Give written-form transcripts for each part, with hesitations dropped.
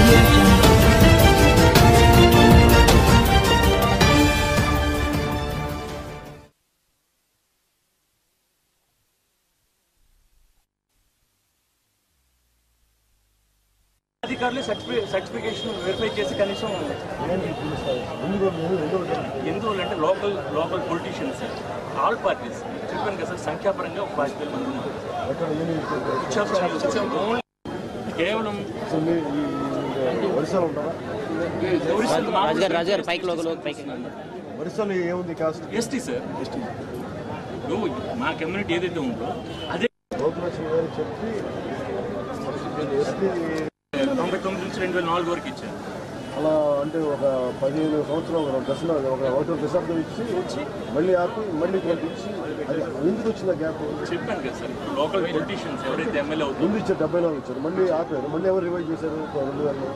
Audio Jungle. అధికారులు certification verify చేసి కనీసం ఎందుకు అంటే లోకల్ పొలిటీషియన్స్ ఆల్ పార్టీస్ చెప్పాను కదా సార్, సంఖ్యాపరంగా ఒక 50,000 మంది ఉన్నారు. కేవలం ఎస్టీ సార్, మా కమ్యూనిటీ ఏదైతే ఉందో అదే 99 నుంచి 2004 వరకు ఇచ్చారు. అలా అంటే ఒక 15 సంవత్సరాలు ఒక దశాబ్దం ఇచ్చి మళ్ళీ ఆపి మళ్ళీ ఇచ్చి అది ఎందుకు వచ్చిన గ్యాప్ చెప్పాను కదా సార్. లోకల్ పొలిటీషియన్స్ ఎవరైతే ఎమ్మెల్యే అవుతుందో ముందు ఇచ్చారు 74 ఇచ్చారు, మళ్ళీ ఆపారు, మళ్ళీ ఎవరు రివైవ్ చేశారు 2000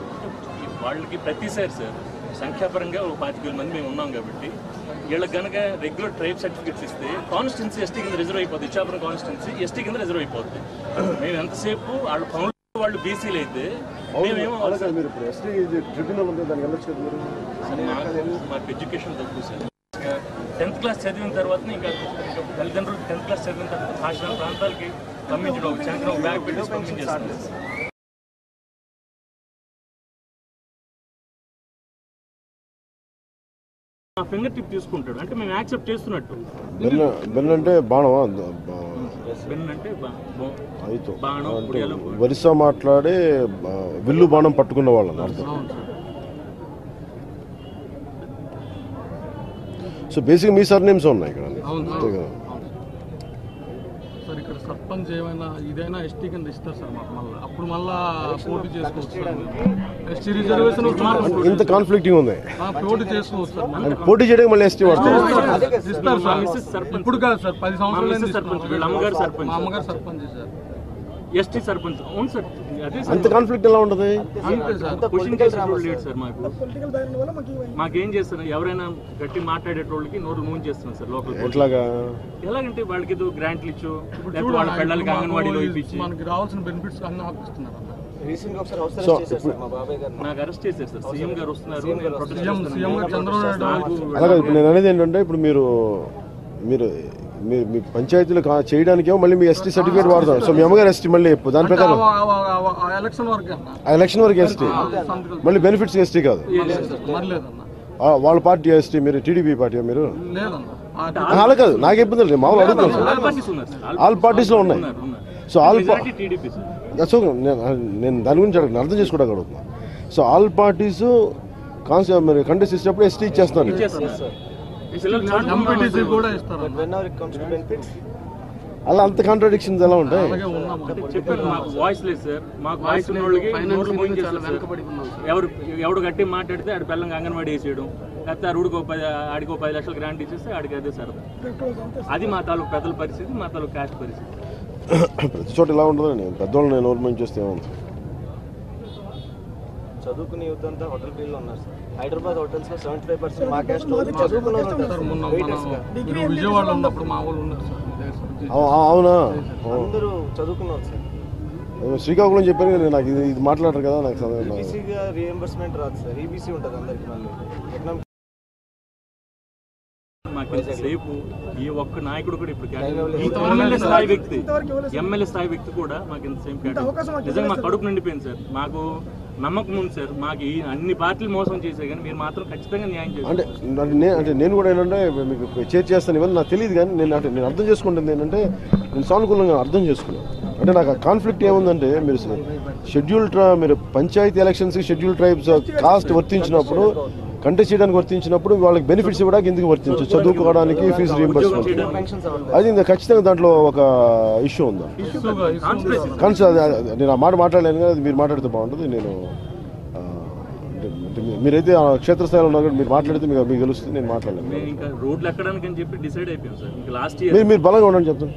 వాళ్ళకి ప్రతిసారి సార్ సంఖ్యాపరంగా ఒక 25,000 మంది మేము ఉన్నాం కాబట్టి వీళ్ళకి కనుక రెగ్యులర్ ట్రైబ్ సర్టిఫికేట్స్ ఇస్తే కాన్స్టిట్యున్సీ ఎస్టీ కింద రిజర్వ్ అయిపోతుంది. ఇచ్చాపురం కాన్స్టిట్యున్సీ ఎస్టీ కింద రిజర్వ్ అయిపోతుంది. మేము ఎంతసేపు వాళ్ళ పనులు వాళ్ళు బీసీలు అయితే మేమేమో మీరు ఇప్పుడు ఎస్టీ ట్రిబ్యునల్ ఉంది, దానికి వెళ్ళొచ్చు కదా మీరు. మాకు ఎడ్యుకేషన్ తక్కువ సార్. 10th క్లాస్ చదివిన తర్వాత ఇంకా తల్లిదండ్రులు 10th క్లాస్ చదివిన తర్వాత భాషణ ప్రాంతాలకి పంపించడం, ఒక బ్యాగ్ పెట్టి పంపించేస్తాను. ఆ ఫింగర్ టిప్ తీసుకుంటాడు అంటే మేము యాక్సెప్ట్ చేస్తున్నట్టు. బెన్ అంటే బాణమా? బెన్ అంటే వరిస మాట్లాడే విల్లు బాణం పట్టుకున్న వాళ్ళని అర్థం. సో బేసిక్ మీ సర్నేమ్స్ ఉన్నాయి ఇక్కడ. సార్ ఇక్కడ సర్పంచ్ ఏమైనా ఇదైనా ఎస్టీ కింద ఇస్తారు సార్ మాకు. మళ్ళీ అప్పుడు మళ్ళా పోటీ చేసుకోవచ్చు సార్. ఎస్టీ రిజర్వేషన్ ఇంత కాన్ఫ్లిక్టింగ్ ఉంది, పోటీ చేసుకోవచ్చు సార్. పోటీ చేయడానికి మళ్ళీ ఎస్టీ వాడతారు. ఇస్తారు సార్. ఇప్పుడు కాదు సార్, 10 సంవత్సరాలు సర్పంచ్, అమ్మగారు సర్పంచ్, మా అమ్మగారు సర్పంచ్ సార్. ఎస్టీ సర్పంచ్. అవును సార్, అదే అంత కాన్ఫ్లిక్ట్ ఎలా ఉంటుంది? అంతే సార్. క్వశ్చన్ లేదు సార్ మాకేం చేస్తున్నారు, ఎవరైనా గట్టి మాట్లాడేటోళ్ళకి నోరు మూవ్ చేస్తున్నారు సార్ లోకల్. ఎలాగంటే వాళ్ళకి ఏదో గ్రాంట్లు ఇచ్చు, వాళ్ళ పిల్లలకి అంగన్వాడీలో ఇప్పించి మనకి రావాల్సిన బెనిఫిట్స్ అన్నీ ఆపిస్తున్నారు. నాకు అరెస్ట్ చేశారు సార్. సీఎం గారు వస్తున్నారు. అలాగే ఇప్పుడు నేను అనేది ఏంటంటే, ఇప్పుడు మీరు మీ పంచాయతీలు చేయడానికేమో మళ్ళీ మీ ఎస్టీ సర్టిఫికేట్ వాడతాం. సో మీ అమ్మగారు ఎస్టీ, మళ్ళీ దాని ప్రకారం ఎలక్షన్ వరకు ఎస్టీ, మళ్ళీ బెనిఫిట్స్ ఎస్టీ కాదు. వాళ్ళ పార్టీ ఎస్టీ, మీరు టీడీపీ పార్టీ మీరు? అలా కాదు, నాకు ఇబ్బంది లేదు, మామూలు అడుగుతాను సార్. ఆల్ పార్టీస్లో ఉన్నాయి. సో సో నేను దాని గురించి అర్థం చేసుకోవడానికి అడుగుతున్నాను. సో ఆల్ పార్టీస్ మీరు కంటెస్ట్ ఇచ్చినప్పుడు ఎస్టీ ఇచ్చేస్తాను. అలా అంత కాంట్రాడిక్షన్స్ ఎలా ఉంటాయి? వాయిస్ లేదు సార్. మాకు వాయిస్ ఉన్న వాళ్ళకి ఎవడు గట్టి మాట్లాడితే ఆడి పిల్లలకి అంగన్వాడీ వేసేయడం, లేకపోతే ఆడికి 10 లక్షలు గ్రాంట్ ఇచ్చేస్తే ఆడికి అదే సార్. అది మా తాలూకు పెద్దల పరిస్థితి, మా తాలూకు క్యాస్ట్ పరిస్థితి. ప్రతి చోట ఇలా ఉండదు. పెద్దవాళ్ళు నేను ఓర్మెంట్ చేస్తే ఏమన్నా చదువుకునే యూత్ అంతా హోటల్ ఫీల్డ్లో ఉన్నారు సార్. హైదరాబాద్ హోటల్స్ లో 75% మా క్యాస్ట్ చదువుకునే విజయవాడలో ఉన్నప్పుడు మా వాళ్ళు ఉన్నారు సార్. అవునా? అందరూ చదువుకున్నారు సార్. శ్రీకాకుళం చెప్పాను కదా, నాకు ఇది మాట్లాడరు కదా, నాకు ఈబీసీగా రీఎంబర్స్మెంట్ రాదు సార్. ఈబీసీ ఉంటుంది అందరికి. మళ్ళీ ఎకనామిక్ మాకు సేపు ఈ ఒక్క నాయకుడు కూడా ఇప్పుడు ఎమ్మెల్యే స్థాయి వ్యక్తి కూడా మాకు ఇంత సేమ్ నిజంగా మా కడుపు నిండిపోయింది సార్. మాకు నమ్మకం ఉంది సార్. మాకు అన్ని పార్టీలు మోసం చేసే కానీ మీరు మాత్రం ఖచ్చితంగా న్యాయం చేయాలి. అంటే నేను కూడా ఏంటంటే మీకు చేస్తాను ఇవన్నీ నాకు తెలియదు, కానీ నేను అర్థం చేసుకుంటుంది ఏంటంటే, నేను సానుకూలంగా అర్థం చేసుకున్నాను. అంటే నాకు ఆ కాన్ఫ్లిక్ట్ ఏముందంటే, మీరు పంచాయతీ ఎలక్షన్స్కి షెడ్యూల్ ట్రైబ్స్ కాస్ట్ వర్తించినప్పుడు, కంటెస్ట్ చేయడానికి వర్తించినప్పుడు వాళ్ళకి బెనిఫిట్స్ ఇవ్వడానికి ఎందుకు వర్తించు, చదువుకోవడానికి ఫీజు రీయింబర్స్మెంట్, అది ఇంకా ఖచ్చితంగా దాంట్లో ఒక ఇష్యూ ఉందా? నేను ఆ మాట మాట్లాడలేను కదా, అది మీరు మాట్లాడితే బాగుంటుంది. నేను మీరైతే క్షేత్రస్థాయిలో ఉన్నారు, మీరు మాట్లాడితే మీకు తెలుస్తుంది, నేను మాట్లాడలేను. మీరు బలంగా ఉండండి చెప్తాను.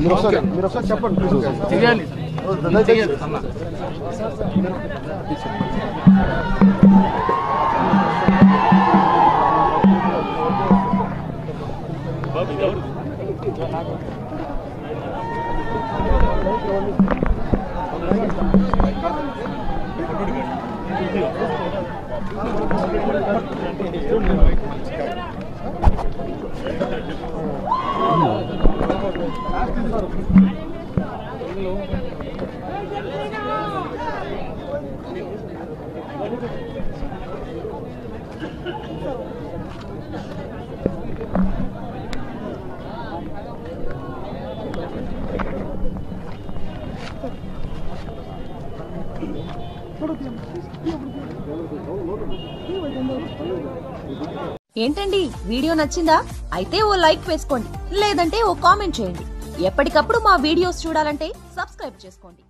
మీరు ఒకసారి చెప్పండి. ఏంటండి వీడియో నచ్చిందా? అయితే ఓ లైక్ వేసుకోండి, లేదంటే ఓ కామెంట్ చేయండి. ఎప్పటికప్పుడు మా వీడియోస్ చూడాలంటే సబ్స్క్రైబ్ చేసుకోండి.